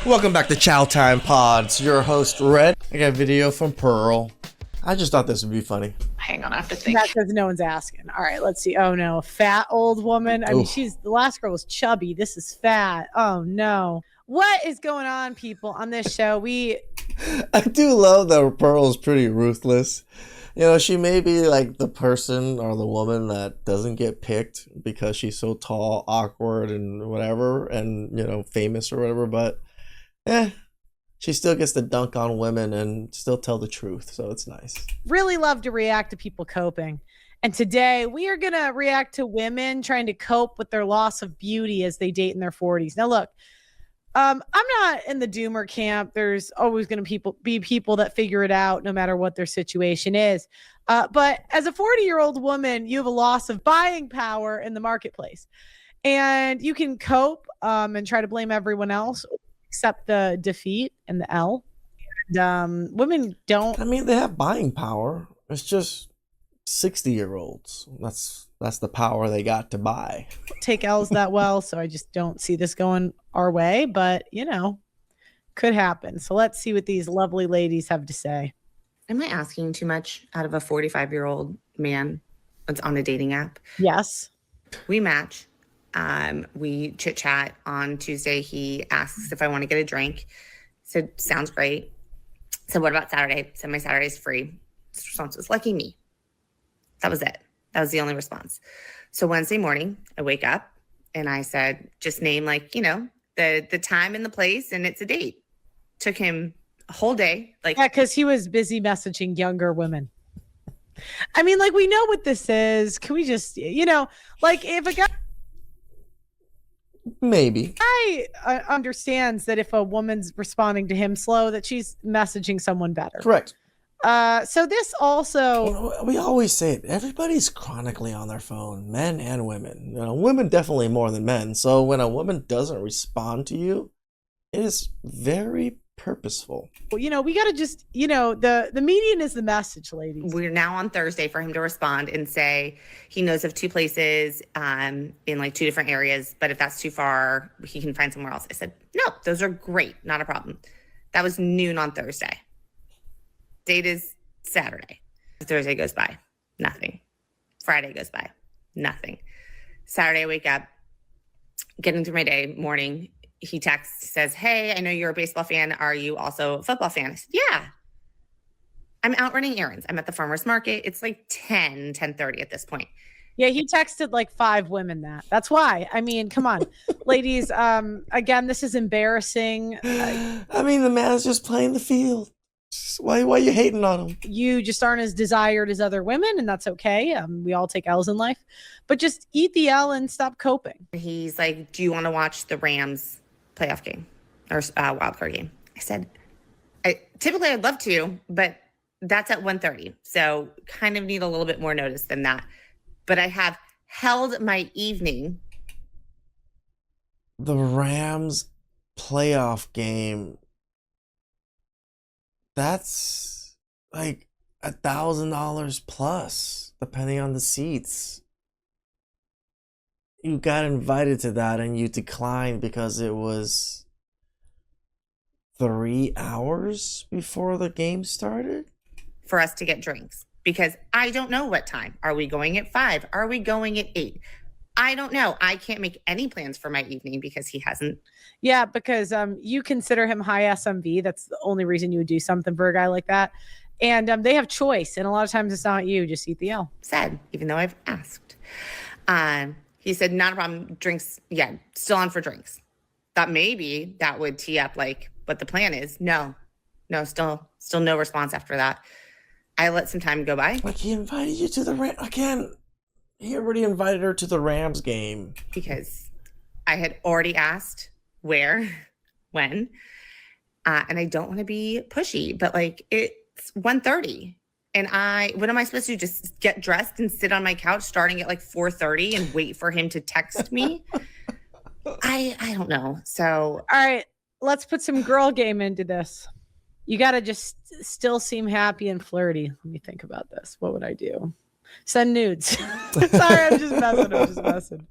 Welcome back to Chow Time Pods. Your host, Red. I got a video from Pearl. I just thought this would be funny. Hang on, I have to think. That's because no one's asking. All right, let's see. Oh no, fat old woman. I mean, the last girl was chubby. This is fat. Oh no. What is going on, people, on this show? I do love that Pearl is pretty ruthless. You know, she may be like the person or the woman that doesn't get picked because she's so tall, awkward, and whatever, and, you know, famous or whatever, but she still gets to dunk on women and still tell the truth, so it's nice. Really love to react to people coping. And today we are going to react to women trying to cope with their loss of beauty as they date in their 40s. Now, look, I'm not in the doomer camp. There's always going to be people that figure it out no matter what their situation is. But as a 40-year-old woman, you have a loss of buying power in the marketplace. And you can cope and try to blame everyone else, accept the defeat and the L. And women don't. I mean, they have buying power. It's just 60-year-olds. That's the power they got to buy. Take L's that well, so I just don't see this going our way, but you know, could happen. So let's see what these lovely ladies have to say. Am I asking too much out of a 45-year-old man that's on a dating app? Yes. We match. We chit chat. On Tuesday, he asks if I want to get a drink. Said, sounds great. Said, what about Saturday? Said, my Saturday's free. His response was, lucky me. That was it. That was the only response. So Wednesday morning, I wake up and I said, just name like, you know, the time and the place, and it's a date. Took him a whole day. Yeah, because he was busy messaging younger women. I mean, like, we know what this is. Can we just, you know, like if a guy understands that if a woman's responding to him slow, that she's messaging someone better. Correct. So this also, we always say it, everybody's chronically on their phone, men and women. You know, women definitely more than men. So when a woman doesn't respond to you, it is very purposeful. You know, we got to just, you know, the median is the message, ladies. We're now on Thursday for him to respond and say he knows of 2 places in like 2 different areas, but if that's too far, he can find somewhere else. I said, no, those are great. Not a problem. That was noon on Thursday. Date is Saturday. Thursday goes by, nothing. Friday goes by, nothing. Saturday, I wake up, getting through my day, morning. He texts, says, hey, I know you're a baseball fan. Are you also a football fan? I said, yeah. I'm out running errands. I'm at the farmer's market. It's like 10:30 at this point. Yeah, he texted like 5 women that. That's why. I mean, come on. Ladies, again, this is embarrassing. I mean, the man's just playing the field. Why are you hating on him? You just aren't as desired as other women, and that's okay. We all take L's in life, but just eat the L and stop coping. He's like, do you want to watch the Rams playoff game or wild card game? I said, typically I'd love to, but that's at 1:30. So kind of need a little bit more notice than that. But I have held my evening. The Rams playoff game, that's like $1,000 plus, depending on the seats. You got invited to that and you declined because it was 3 hours before the game started? For us to get drinks, because I don't know what time. Are we going at 5? Are we going at 8? I don't know. I can't make any plans for my evening because he hasn't. Yeah, because you consider him high SMV. That's the only reason you would do something for a guy like that. And they have choice. And a lot of times it's not you. Just eat the L. Said, even though I've asked. He said, not a problem. Drinks. Yeah, still on for drinks. Thought maybe that would tee up like what the plan is. No, still no response after that. I let some time go by. Like he invited you to the Rams again. He already invited her to the Rams game. Because I had already asked where, when, and I don't want to be pushy, but like it's 1:30. And what am I supposed to do? Just get dressed and sit on my couch starting at like 4:30 and wait for him to text me? I don't know. So, all right, let's put some girl game into this. You got to just still seem happy and flirty. Let me think about this. What would I do? Send nudes. Sorry, I'm just messing.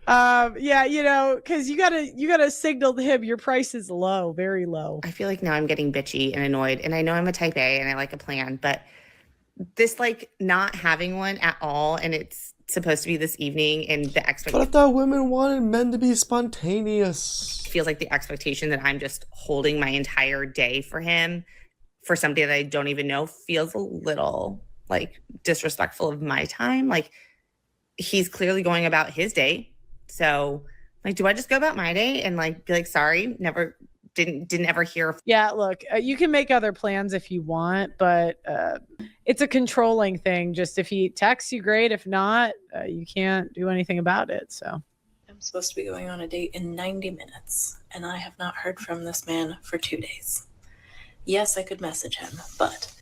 Yeah, you know, because you gotta signal to him your price is low, very low. I feel like now I'm getting bitchy and annoyed, and I know I'm a type A and I like a plan, but this like not having one at all, and it's supposed to be this evening, and the But I expectation thought women wanted men to be spontaneous. feels like the expectation that I'm just holding my entire day for him for somebody that I don't even know feels a little like disrespectful of my time. Like he's clearly going about his day. So like, do I just go about my day and like be like, sorry, never didn't ever hear. Yeah, look, you can make other plans if you want, but it's a controlling thing. Just if he texts you, great. If not, you can't do anything about it. So I'm supposed to be going on a date in 90 minutes, and I have not heard from this man for 2 days. Yes, I could message him, but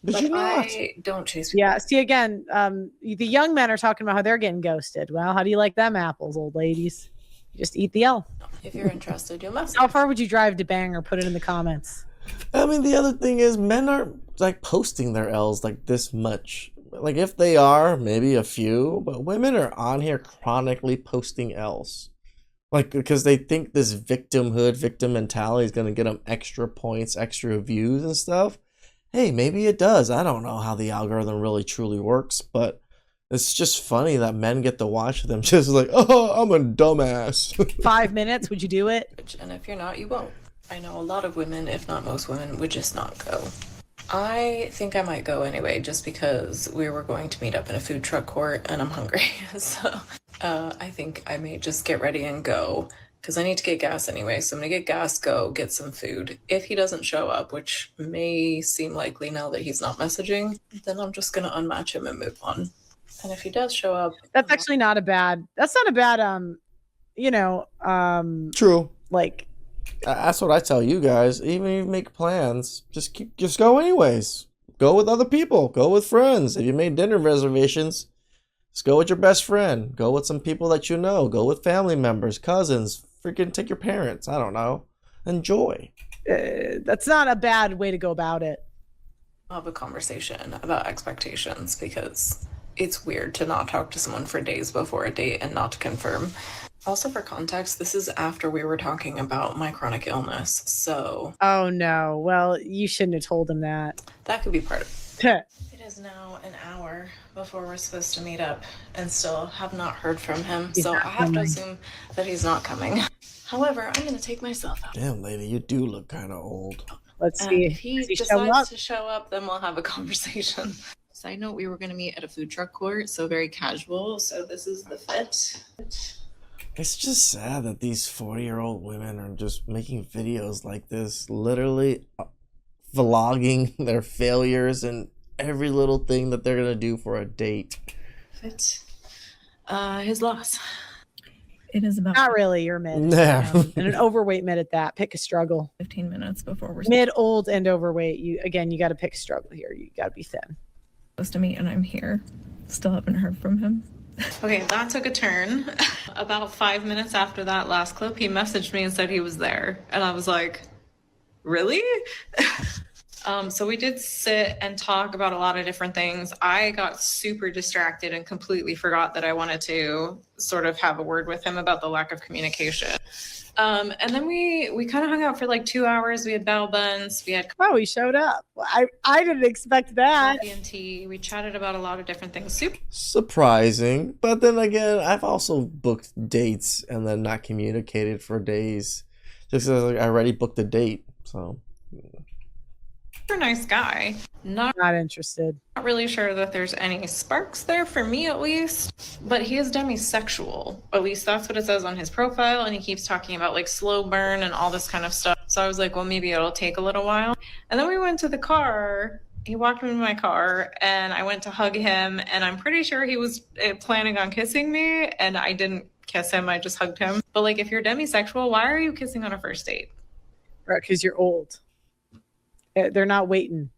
You not? I don't chase people. yeah, see again, the young men are talking about how they're getting ghosted. Well, how do you like them apples, old ladies? Just eat the L. If you're interested, you'll message. How far would you drive to bang, or put it in the comments? I mean, the other thing is men aren't like posting their L's like this much. Like if they are, maybe a few, but women are on here chronically posting L's. Like because they think this victim mentality is gonna get them extra points, extra views and stuff. Hey, maybe it does. I don't know how the algorithm really truly works, but it's just funny that men get to watch them just like, oh, I'm a dumbass. 5 minutes, would you do it? And if you're not, you won't. I know a lot of women, if not most women, would just not go. I think I might go anyway, just because we were going to meet up in a food truck court and I'm hungry. So I think I may just get ready and go, because I need to get gas anyway. So I'm going to get gas, go, get some food. If he doesn't show up, which may seem likely now that he's not messaging, then I'm just going to unmatch him and move on. And if he does show up, That's actually not a bad. That's not a bad. True. Like That's what I tell you guys. Even if you make plans, just go anyways. Go with other people. Go with friends. If you made dinner reservations, just go with your best friend. Go with some people that you know. Go with family members, cousins. Freaking take your parents. I don't know. Enjoy. that's not a bad way to go about it. I'll have a conversation about expectations, because it's weird to not talk to someone for days before a date and not to confirm. Also, for context, this is after we were talking about my chronic illness, so Oh no. Well, you shouldn't have told him that. that could be part of it. He's It is now an hour before we're supposed to meet up and still have not heard from him, so I not have to coming. assume that he's not coming. However, I'm going to take myself out. Damn, lady, you do look kind of old. Let's And see. if he Does he show decides up? to show up, then we'll have a conversation. Side note, we were going to meet at a food truck court, so very casual. So this is the fit. It's just sad that these 40-year-old women are just making videos like this, literally vlogging their failures and every little thing that they're gonna do for a date. Fit. His loss. It is about Not really. You're mid. Yeah. And an overweight mid at that. Pick a struggle. 15 minutes before we're Mid, old, and overweight. You got to pick a struggle here. You got to be thin. supposed to meet, and I'm here. Still haven't heard from him. Okay, that took a turn. About 5 minutes after that last clip, he messaged me and said he was there. And I was like, really? So we did sit and talk about a lot of different things. I got super distracted and completely forgot that I wanted to sort of have a word with him about the lack of communication. And then we kind of hung out for like 2 hours. We had bao buns. We had Oh, he showed up. Well, I didn't expect that. coffee and tea. We chatted about a lot of different things. Super Surprising, but then again, I've also booked dates and then not communicated for days, just because like, I already booked a date. So nice guy. Not Not interested. really sure that there's any sparks there, for me at least, but he is demisexual. At least that's what it says on his profile, and he keeps talking about like slow burn and all this kind of stuff. So I was like, well, maybe it'll take a little while. And then we went to the car. He walked me to my car and I went to hug him, and I'm pretty sure he was planning on kissing me, and I didn't kiss him. I just hugged him. But like, if you're demisexual, why are you kissing on a first date? Right, because you're old. They're not waiting,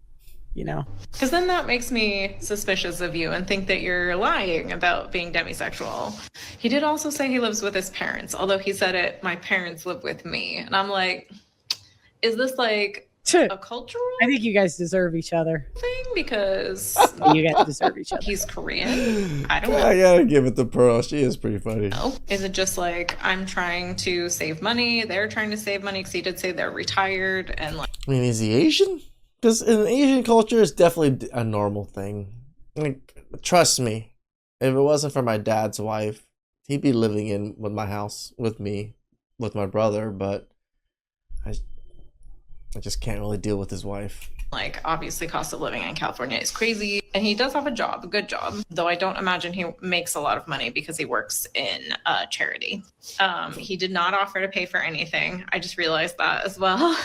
you know. Because then that makes me suspicious of you and think that you're lying about being demisexual. He did also say he lives with his parents, although he said it, my parents live with me. And I'm like, is this like a cultural I think you guys deserve each other. thing because You guys deserve each other. he's Korean. I don't know. I gotta give it to Pearl. She is pretty funny. Is it just like I'm trying to save money? They're trying to save money because he did say they're retired and like. I mean, is he Asian? Because in Asian culture, it's definitely a normal thing. Like, trust me, if it wasn't for my dad's wife, he'd be living in with my house with me, with my brother. But I just can't really deal with his wife. Like, obviously, cost of living in California is crazy. And he does have a job, a good job, though I don't imagine he makes a lot of money because he works in charity. He did not offer to pay for anything. I just realized that as well,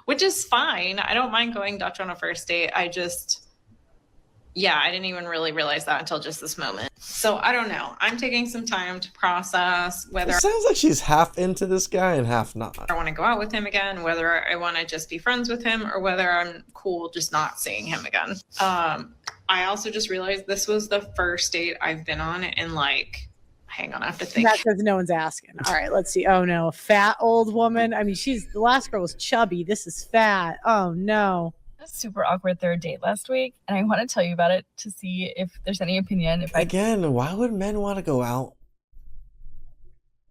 which is fine. I don't mind going Dutch on a first date. I didn't even really realize that until just this moment. So I don't know. I'm taking some time to process whether It sounds like she's half into this guy and half not. I want to go out with him again, whether I want to just be friends with him or whether I'm cool just not seeing him again. I also just realized this was the first date I've been on in like, hang on, I have to think. That's because no one's asking. All right, let's see. Oh no, fat old woman. I mean, the last girl was chubby. This is fat. Oh no. Super awkward third date last week, and I want to tell you about it to see if there's any opinion. Again, why would men want to go out?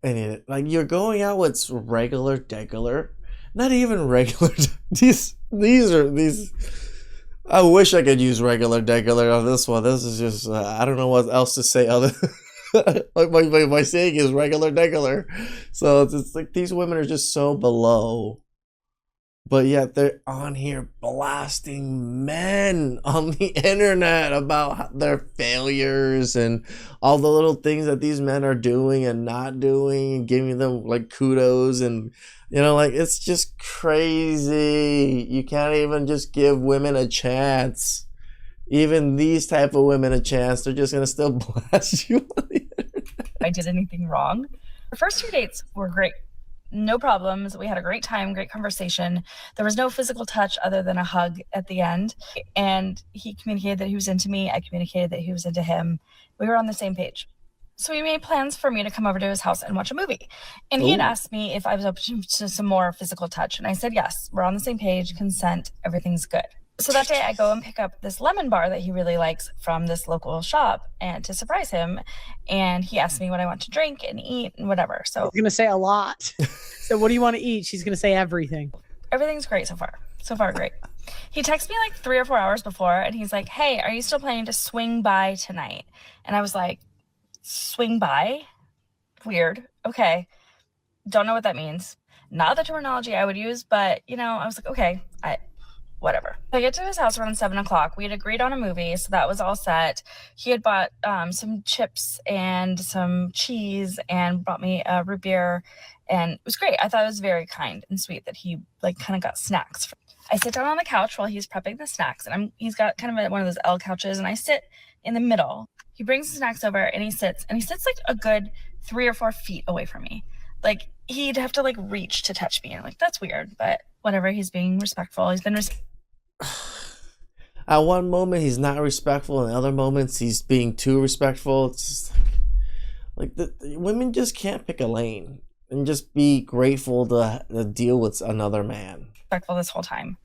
And you're going out with regular, not even regular. These. I wish I could use regular on this one. This is just I don't know what else to say other. Like my saying is regular. So it's like these women are just so below. But yet they're on here blasting men on the internet about their failures and all the little things that these men are doing and not doing and giving them like kudos and like it's just crazy. You can't even just give women a chance. Even these type of women a chance. They're just gonna still blast you on the internet. I did anything wrong. The first 2 dates were great. No problems. We had a great time, great conversation. There was no physical touch other than a hug at the end. And he communicated that he was into me. I communicated that he was into him. We were on the same page. So we made plans for me to come over to his house and watch a movie. And he had asked me if I was open to some more physical touch. And I said, yes, we're on the same page, consent, everything's good. So that day I go and pick up this lemon bar that he really likes from this local shop and to surprise him. And he asked me what I want to drink and eat and whatever. So I'm going to say a lot. So what do you want to eat? She's going to say everything. Everything's great so far. So far, great. He texted me like 3 or 4 hours before and he's like, hey, are you still planning to swing by tonight? And I was like, swing by? Weird. Okay. Don't know what that means. Not the terminology I would use, but I was like, okay, whatever. I get to his house around 7:00. We had agreed on a movie, so that was all set. He had bought some chips and some cheese and brought me a root beer, and it was great. I thought it was very kind and sweet that he kind of got snacks. I sit down on the couch while he's prepping the snacks, and he's got kind of one of those L couches, and I sit in the middle. He brings the snacks over, and he sits like a good 3 or 4 feet away from me. Like he'd have to reach to touch me. I'm like, that's weird, but whatever. He's being respectful. He's been At one moment he's not respectful, and other moments he's being too respectful. It's just the women just can't pick a lane and just be grateful to deal with another man. Respectful this whole time.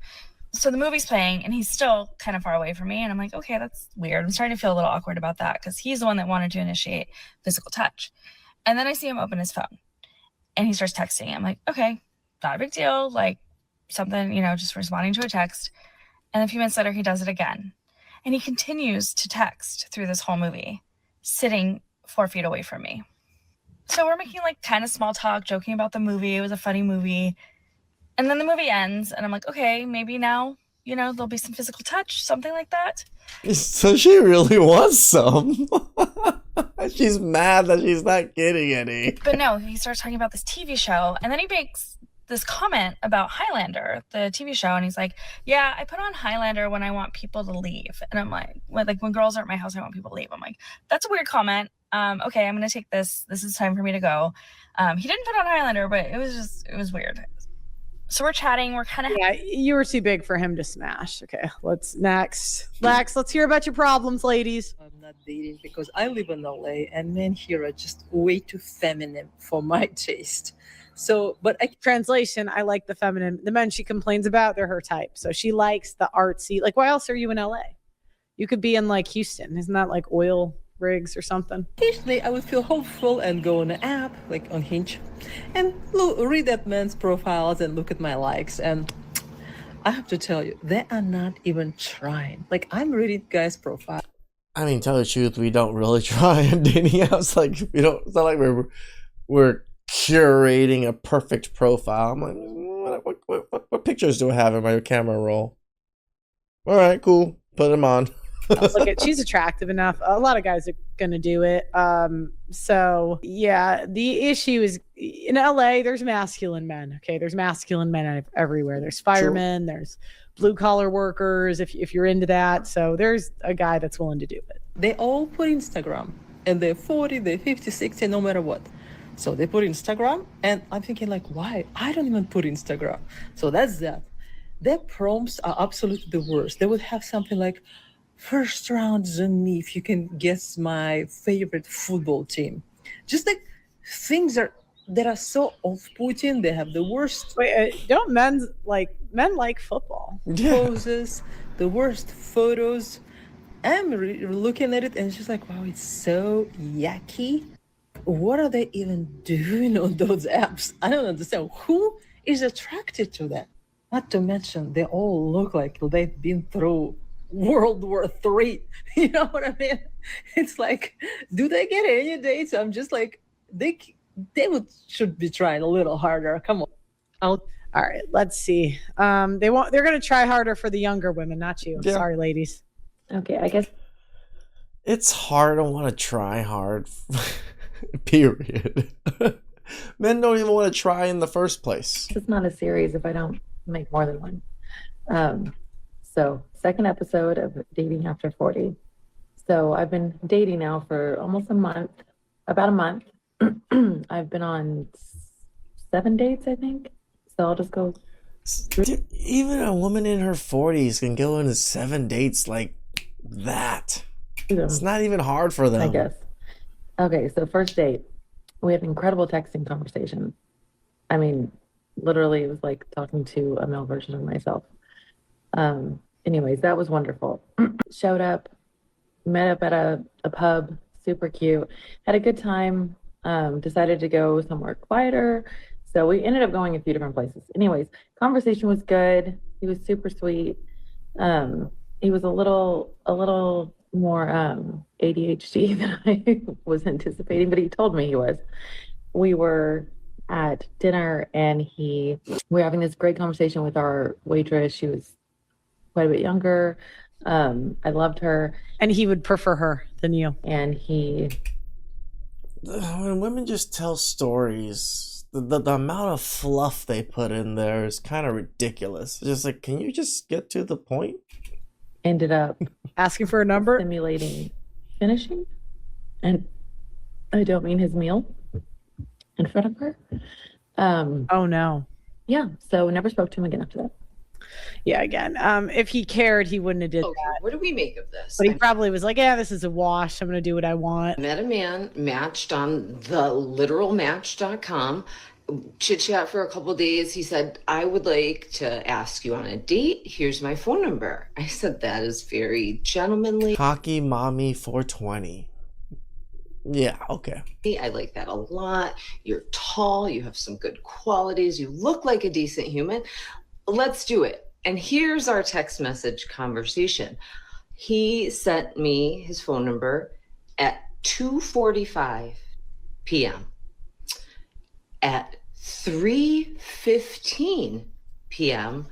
So the movie's playing and he's still kind of far away from me, and I'm like, okay, that's weird. I'm starting to feel a little awkward about that because he's the one that wanted to initiate physical touch. And then I see him open his phone and he starts texting. I'm like, okay, not a big deal, something, just responding to a text. And a few minutes later, he does it again. And he continues to text through this whole movie, sitting 4 feet away from me. So we're making kind of small talk, joking about the movie. It was a funny movie. And then the movie ends, and I'm like, okay, maybe now, there'll be some physical touch, something like that. So she really wants some. She's mad that she's not getting any. But no, he starts talking about this TV show, and then he makes this comment about Highlander, the TV show, and he's like, yeah, I put on Highlander when I want people to leave. And I'm like, when girls are at my house, I want people to leave. I'm like, that's a weird comment. Okay, I'm gonna take this. This is time for me to go. He didn't put on Highlander, but it was weird. So we're chatting. We're kind of Yeah, you were too big for him to smash. Okay, next. Lex, let's hear about your problems, ladies. I'm not dating because I live in LA and men here are just way too feminine for my taste. So, but Translation, I like the feminine. The men she complains about, they're her type. So she likes the artsy. Like, why else are you in LA? You could be in like Houston. Isn't that like oil rigs or something? occasionally I would feel hopeful and go on an app like on Hinge and read that man's profiles and look at my likes. And I have to tell you, they are not even trying. Like, I'm reading guys' profile. I mean, tell the truth, we don't really try on dating apps. Like, we don't. It's not like we're curating a perfect profile. I'm like, what pictures do I have in my camera roll? All right, cool. Put them on. Look at, she's attractive enough. A lot of guys are gonna do it. So yeah, the issue is in LA. There's masculine men. Okay, there's masculine men everywhere. There's firemen. True. There's blue collar workers. If you're into that, so there's a guy that's willing to do it. They all put Instagram, and they're 40, they're 50, 60, no matter what. So they put Instagram, and I'm thinking like, why? I don't even put Instagram. So that's that. Their prompts are absolutely the worst. They would have something like, first rounds on me if you can guess my favorite football team. Just like things that are so off-putting. They have the worst. Wait, don't men like football? Poses, the worst photos. I'm looking at it and it's just like, wow, it's so yucky. What are they even doing on those apps? I don't understand. Who is attracted to that? Not to mention, they all look like they've been through World War III. You know what I mean? It's like, do they get any dates? I'm just like, they should be trying a little harder. Come on. All right, let's see. They're gonna try harder for the younger women, not you. Yeah. Sorry, ladies. Okay, I guess it's hard. I want to try hard. Period. Men don't even want to try in the first place. It's not a series if I don't make more than one. So second episode of Dating After 40. So I've been dating now for almost about a month. I've been on 7 dates, I think. So I'll just go. Even a woman in her 40s can go into 7 dates like that. It's not even hard for them. I guess. Okay, so first date, we had incredible texting conversation. I mean, literally, it was like talking to a male version of myself. Anyways, that was wonderful. Showed up, met up at a pub, super cute, had a good time, decided to go somewhere quieter. So we ended up going a few different places. Anyways, conversation was good. He was super sweet. He was a little more ADHD than I was anticipating, but he told me he was. We were at dinner and we were having this great conversation with our waitress. She was quite a bit younger. I loved her. And he would prefer her than you. And when women just tell stories, the amount of fluff they put in there is kind of ridiculous. It's just like, can you just get to the point? Ended up asking for a number, simulating finishing, and I don't mean his meal in front of her. Oh no. Yeah, so never spoke to him again after that. Yeah, again, if he cared, he wouldn't have did that. What do we make of this? But he probably was like, yeah, this is a wash. I'm going to do what I want. Met a man, matched on the literalmatch.com, chit chat for a couple days. He said, I would like to ask you on a date. Here's my phone number. I said, that is very gentlemanly. Cocky mommy 420. Yeah, okay. I like that a lot. You're tall. You have some good qualities. You look like a decent human. Let's do it. And here's our text message conversation. He sent me his phone number at 2:45 p.m. At 3:15 p.m.,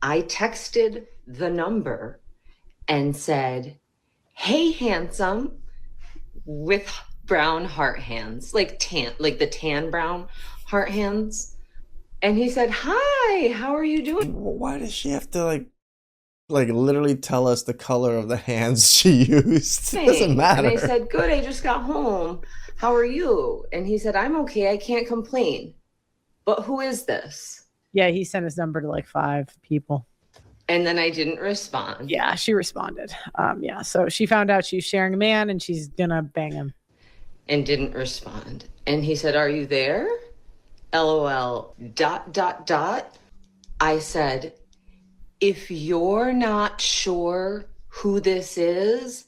I texted the number and said, hey, handsome, with brown heart hands, like the tan brown heart hands. And he said, hi, how are you doing? Why does she have to like literally tell us the color of the hands she used? It doesn't matter. And I said, good, I just got home. How are you? And he said, I'm okay, I can't complain. But who is this? Yeah, he sent his number to like 5 people. And then I didn't respond. Yeah, she responded. Yeah, so she found out she's sharing a man and she's gonna bang him. And didn't respond. And he said, "Are you there? LOL. ... I said, "If you're not sure who this is,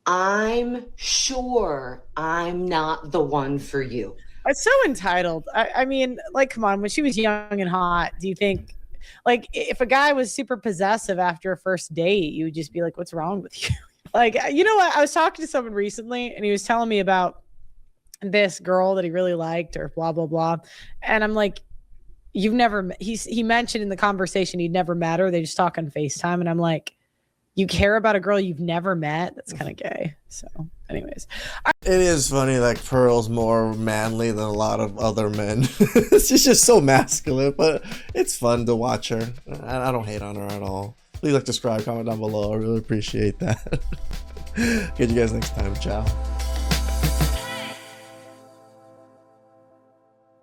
I'm sure I'm not the one for you." It's so entitled. I mean, like, come on. When she was young and hot, do you think, like, if a guy was super possessive after a first date, you would just be like, what's wrong with you? Like, you know what? I was talking to someone recently and he was telling me about this girl that he really liked or blah, blah, blah. And I'm like, you've never, he mentioned in the conversation he'd never met her. They just talk on FaceTime. And I'm like, you care about a girl you've never met? That's kind of gay. So anyways. It is funny, like Pearl's more manly than a lot of other men. She's just so masculine, but it's fun to watch her. I don't hate on her at all. Please like, subscribe, comment down below. I really appreciate that. Get you guys next time. Ciao.